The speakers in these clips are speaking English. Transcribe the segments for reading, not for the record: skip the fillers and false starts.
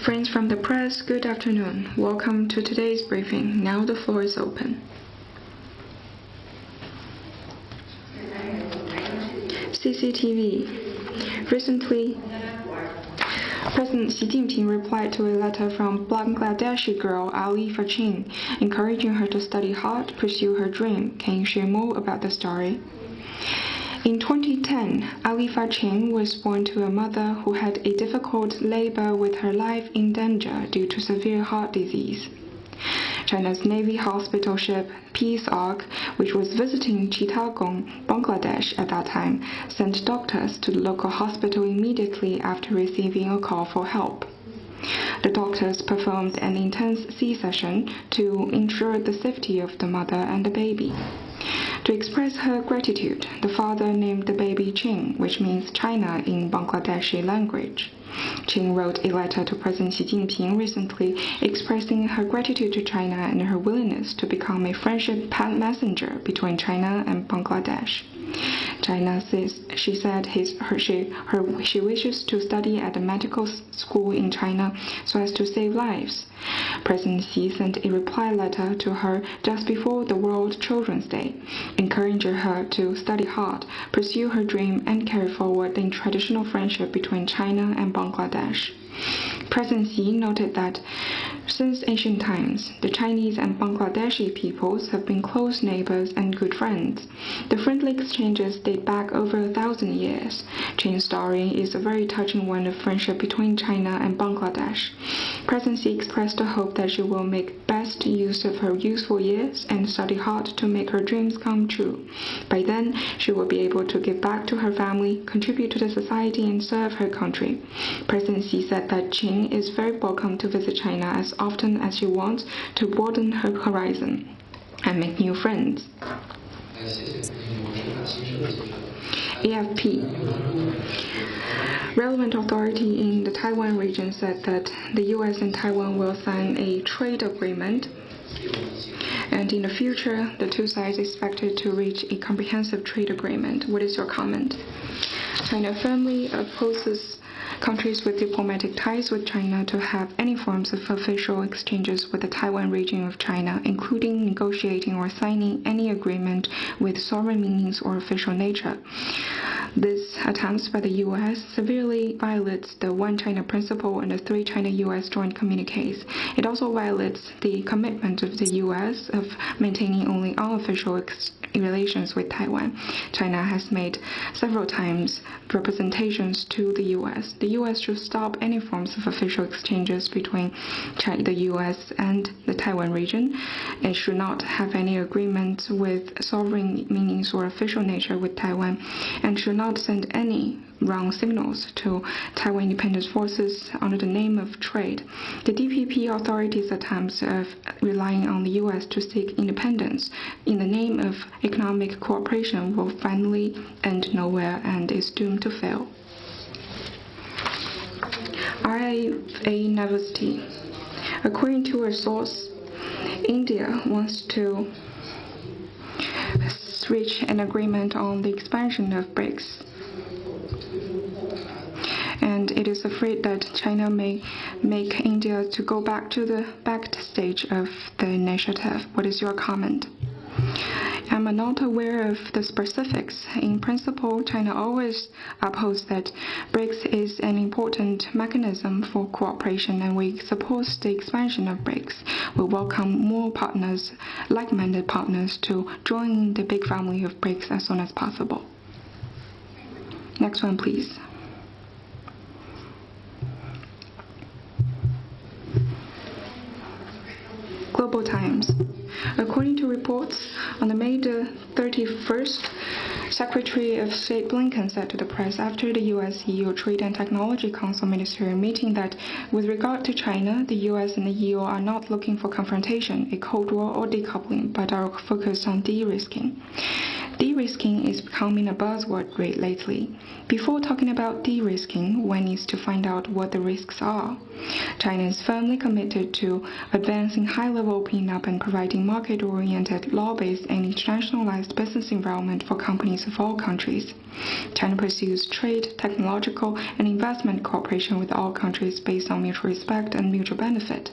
Friends from the press, good afternoon. Welcome to today's briefing. Now the floor is open. CCTV. Recently, President Xi Jinping replied to a letter from Bangladeshi girl Alifa Ching, encouraging her to study hard, pursue her dream. Can you share more about the story? In 2010, Alifa Ching was born to a mother who had a difficult labor with her life in danger due to severe heart disease. China's Navy hospital ship Peace Ark, which was visiting Chittagong, Bangladesh at that time, sent doctors to the local hospital immediately after receiving a call for help. The doctors performed an intense C-section to ensure the safety of the mother and the baby. To express her gratitude, the father named the baby Ching, which means China in Bangladeshi language. Ching wrote a letter to President Xi Jinping recently expressing her gratitude to China and her willingness to become a friendship messenger between China and Bangladesh. China says she said she wishes to study at a medical school in China so as to save lives. President Xi sent a reply letter to her just before the World Children's Day, encouraging her to study hard, pursue her dream, and carry forward the traditional friendship between China and Bangladesh. President Xi noted that since ancient times, the Chinese and Bangladeshi peoples have been close neighbors and good friends. The friendly exchanges date back over 1,000 years. Ching's story is a very touching one of friendship between China and Bangladesh. President Xi expressed a hope that she will make best use of her youthful years and study hard to make her dreams come true. By then, she will be able to give back to her family, contribute to the society, and serve her country. President Xi said that Ching is very welcome to visit China as often as she wants to broaden her horizon and make new friends. AFP. Relevant authority in the Taiwan region said that the U.S. and Taiwan will sign a trade agreement, and in the future, the two sides expected to reach a comprehensive trade agreement. What is your comment? China firmly opposes countries with diplomatic ties with China to have any forms of official exchanges with the Taiwan region of China, including negotiating or signing any agreement with sovereign meanings or official nature. This attempt by the U.S. severely violates the One China principle and the Three China-U.S. joint communiques. It also violates the commitment of the U.S. of maintaining only unofficial relations with Taiwan. China has made several times representations to the U.S. The U.S. should stop any forms of official exchanges between the U.S. and the Taiwan region. It should not have any agreement with sovereign meanings or official nature with Taiwan, and should not send any wrong signals to Taiwan independent forces under the name of trade. The DPP authorities' attempts of relying on the U.S. to seek independence in the name of economic cooperation will finally end nowhere and is doomed to fail. RIA University. According to a source, India wants to reach an agreement on the expansion of BRICS, and it is afraid that China may make India to go back to the backstage of the initiative. What is your comment? I'm not aware of the specifics. In principle, China always upholds that BRICS is an important mechanism for cooperation, and we support the expansion of BRICS. We welcome more partners, like-minded partners, to join the big family of BRICS as soon as possible. Next one, please. Global Times. According to reports, on the May 31st, Secretary of State Blinken said to the press after the U.S.-EU Trade and Technology Council ministerial meeting that with regard to China, the U.S. and the EU are not looking for confrontation, a Cold War, or decoupling, but are focused on de-risking. De-risking is becoming a buzzword lately. Before talking about de-risking, one needs to find out what the risks are. China is firmly committed to advancing high-level opening up and providing market-oriented, law-based and internationalized business environment for companies of all countries. China pursues trade, technological, and investment cooperation with all countries based on mutual respect and mutual benefit.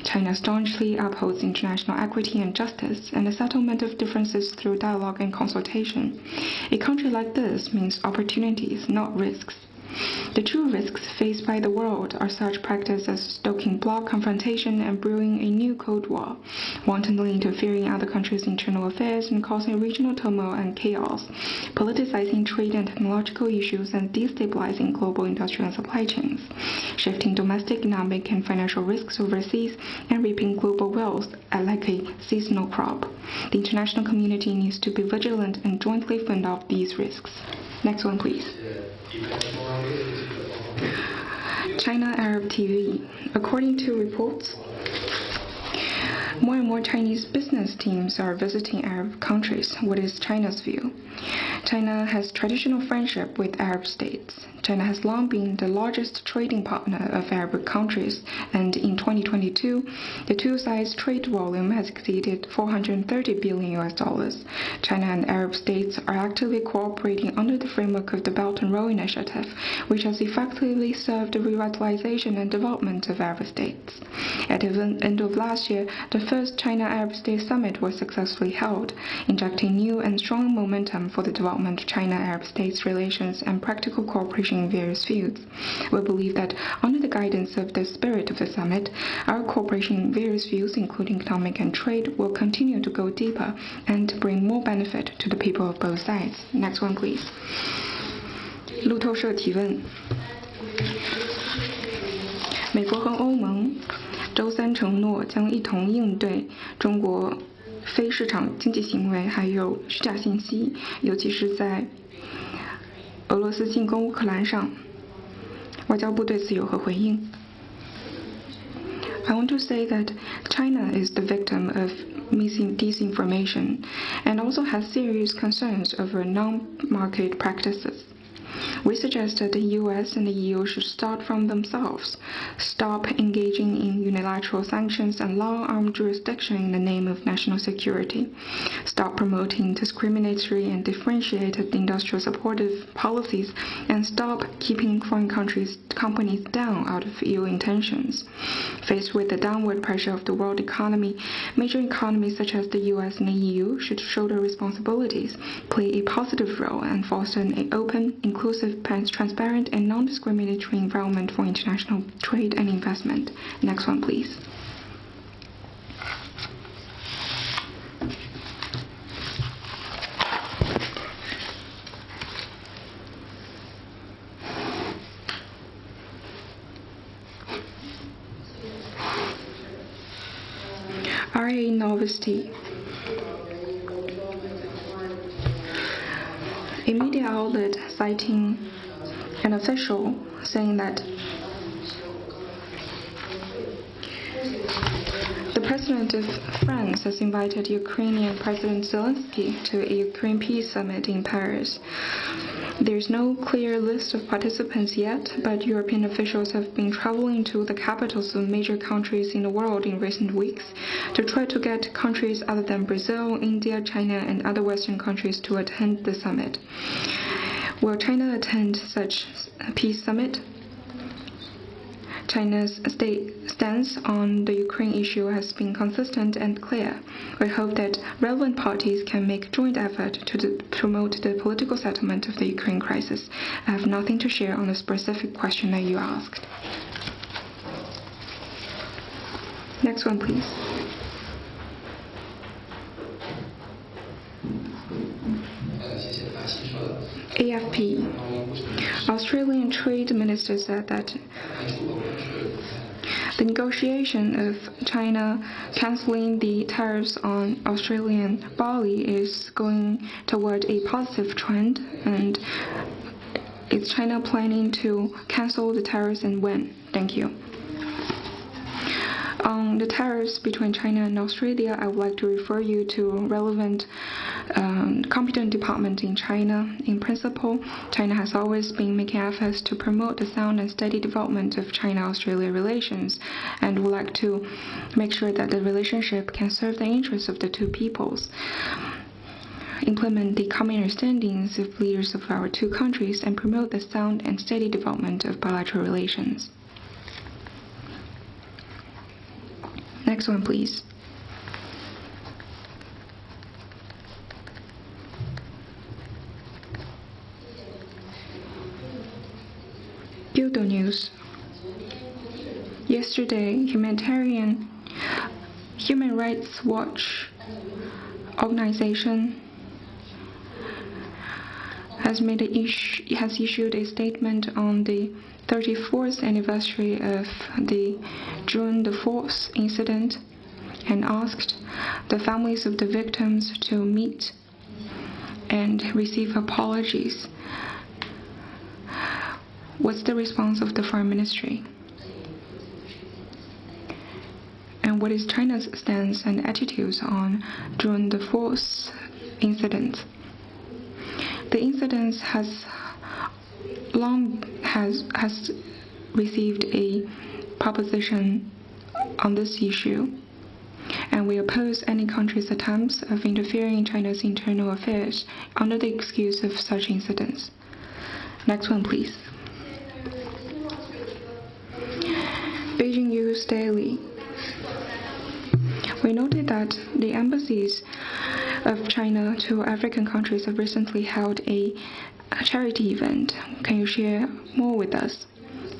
China staunchly upholds international equity and justice and the settlement of differences through dialogue and consultation. A country like this means opportunities, not risks. The true risks faced by the world are such practices as stoking bloc confrontation and brewing a new Cold War, wantonly interfering in other countries' internal affairs and causing regional turmoil and chaos, politicizing trade and technological issues and destabilizing global industrial and supply chains, shifting domestic economic and financial risks overseas, and reaping global wealth like a seasonal crop. The international community needs to be vigilant and jointly fend off these risks. Next one, please. China Arab TV. According to reports, more and more Chinese business teams are visiting Arab countries. What is China's view? China has traditional friendship with Arab states. China has long been the largest trading partner of Arab countries, and in 2022, the two sides' trade volume has exceeded $430 billion. China and Arab states are actively cooperating under the framework of the Belt and Road Initiative, which has effectively served the revitalization and development of Arab states. At the end of last year, the first China-Arab States Summit was successfully held, injecting new and strong momentum for the development of China-Arab States relations and practical cooperation in various fields. We believe that under the guidance of the spirit of the summit, our cooperation in various fields, including economic and trade, will continue to go deeper and bring more benefit to the people of both sides. Next one, please. 路透社提问：美国和欧盟周三承诺将一同应对中国非市场经济行为，还有虚假信息，尤其是在俄罗斯进攻乌克兰上。外交部对此有何回应？ I want to say that China is the victim of disinformation and also has serious concerns over non-market practices. We suggest that the US and the EU should start from themselves, stop engaging in unilateral sanctions and long-arm jurisdiction in the name of national security, stop promoting discriminatory and differentiated industrial supportive policies, and stop keeping foreign companies down out of ill intentions. Faced with the downward pressure of the world economy, major economies such as the US and the EU should shoulder responsibilities, play a positive role, and foster an open, inclusive, transparent, and non-discriminatory environment for international trade and investment. Next one, please. RA Novosti. A media outlet citing an official saying that the president of France has invited Ukrainian President Zelensky to a Ukraine peace summit in Paris. There's no clear list of participants yet, but European officials have been traveling to the capitals of major countries in the world in recent weeks to try to get countries other than Brazil, India, China, and other Western countries to attend the summit. Will China attend such a peace summit? China's stance on the Ukraine issue has been consistent and clear. We hope that relevant parties can make joint effort to promote the political settlement of the Ukraine crisis. I have nothing to share on the specific question that you asked. Next one, please. AFP. Australian Trade Minister said that the negotiation of China cancelling the tariffs on Australian barley is going toward a positive trend, and is China planning to cancel the tariffs and when? Thank you. On the tariffs between China and Australia, I would like to refer you to relevant competent department in China. In principle, China has always been making efforts to promote the sound and steady development of China-Australia relations, and would like to make sure that the relationship can serve the interests of the two peoples, implement the common understandings of leaders of our two countries, and promote the sound and steady development of bilateral relations. Next one, please. Builder News. Yesterday, Human Rights Watch organization has issued a statement on the 34th anniversary of the June the 4th incident and asked the families of the victims to meet and receive apologies. What's the response of the Foreign Ministry? And what is China's stance and attitudes on June the 4th incident? The incident has received a proposition on this issue, and we oppose any country's attempts of interfering in China's internal affairs under the excuse of such incidents. Next one, please. Beijing News Daily. We noted that the embassies of China to African countries have recently held a charity event. Can you share more with us?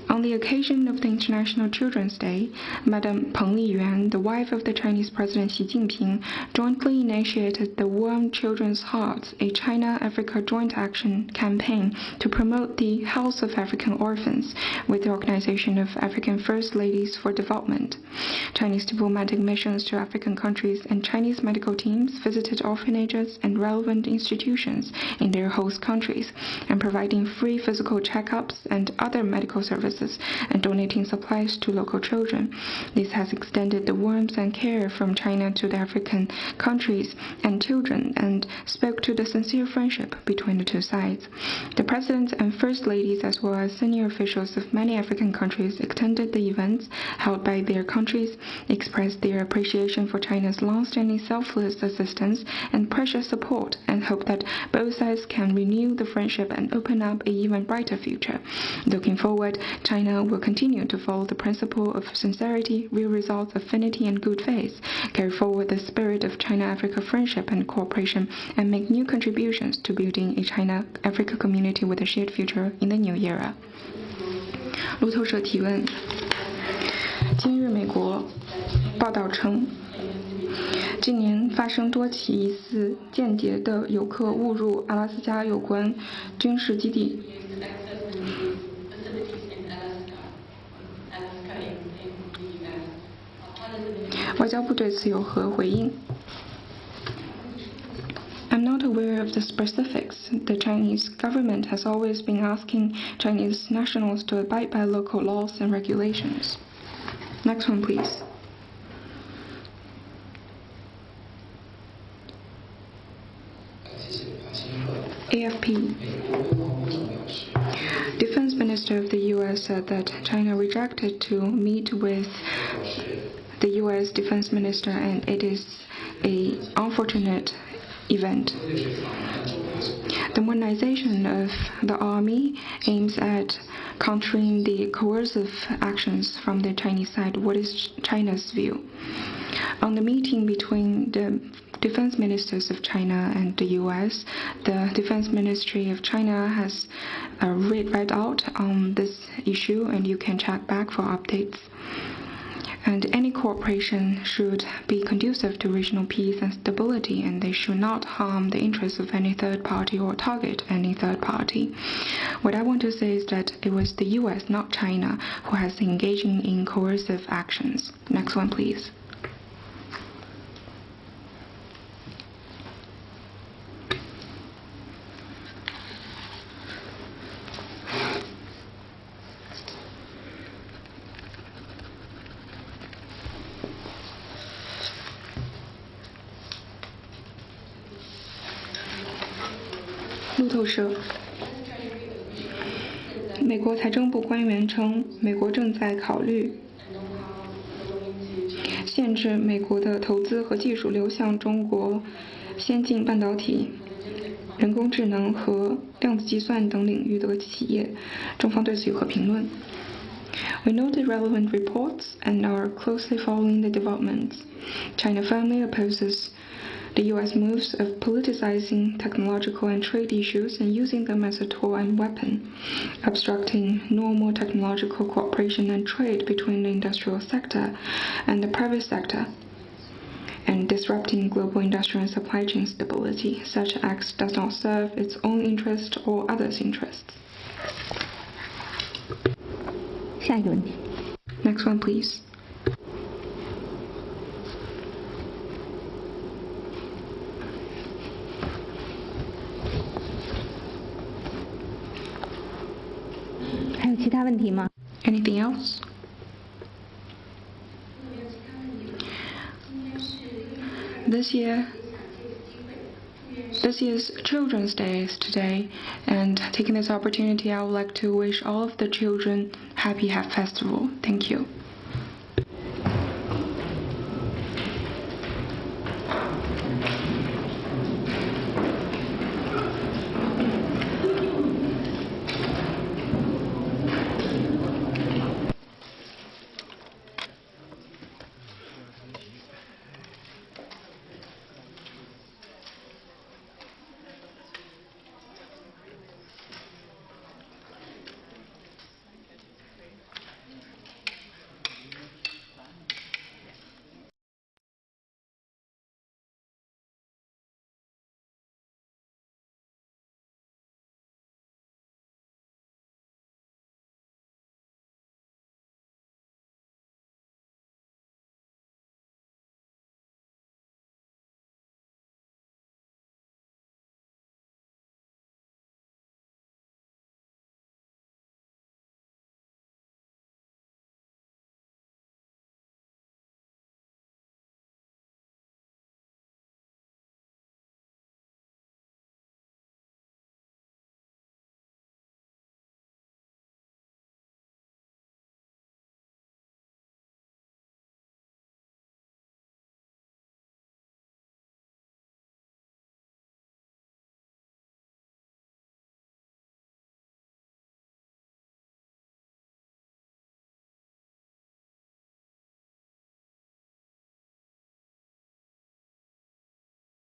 On the occasion of the International Children's Day, Madam Peng Liyuan, the wife of the Chinese President Xi Jinping, jointly initiated the Warm Children's Hearts, a China-Africa joint action campaign to promote the health of African orphans with the Organization of African First Ladies for Development. Chinese diplomatic missions to African countries and Chinese medical teams visited orphanages and relevant institutions in their host countries and providing free physical checkups and other medical services and donating supplies to local children. This has extended the warmth and care from China to the African countries and children and spoke to the sincere friendship between the two sides. The presidents and first ladies, as well as senior officials of many African countries, attended the events held by their countries, expressed their appreciation for China's long-standing selfless assistance and precious support, and hope that both sides can renew the friendship and open up an even brighter future. Looking forward, China will continue to follow the principle of sincerity, real results, affinity, and good faith, carry forward the spirit of China-Africa friendship and cooperation, and make new contributions to building a China-Africa community with a shared future in the new era. 路透社提问：今日美国报道称，近年发生多起疑似间谍的游客误入阿拉斯加有关军事基地。外交部对此有何回应？ I'm not aware of the specifics. The Chinese government has always been asking Chinese nationals to abide by local laws and regulations. Next one, please. AFP. Defense Minister of the U.S. said that China rejected to meet with the U.S. Defense Minister, and it is an unfortunate event. The modernization of the army aims at countering the coercive actions from the Chinese side. What is China's view? On the meeting between the defense ministers of China and the U.S., the Defense Ministry of China has read out on this issue, and you can check back for updates. And any cooperation should be conducive to regional peace and stability, and they should not harm the interests of any third party or target any third party. What I want to say is that it was the U.S., not China, who has been engaging in coercive actions. Next one, please. 路透社，美国财政部官员称，美国正在考虑限制美国的投资和技术流向中国先进半导体、人工智能和量子计算等领域的企业。中方对此有何评论？ We know the relevant reports and are closely following the developments. China firmly opposes the U.S. moves of politicizing technological and trade issues and using them as a tool and weapon, obstructing normal technological cooperation and trade between the industrial sector and the private sector, and disrupting global industrial and supply chain stability. Such acts does not serve its own interest or others' interests. 下一个问题。 Next one, please. Anything else? This year's Children's Day is today, and taking this opportunity, I would like to wish all of the children happy festival. Thank you.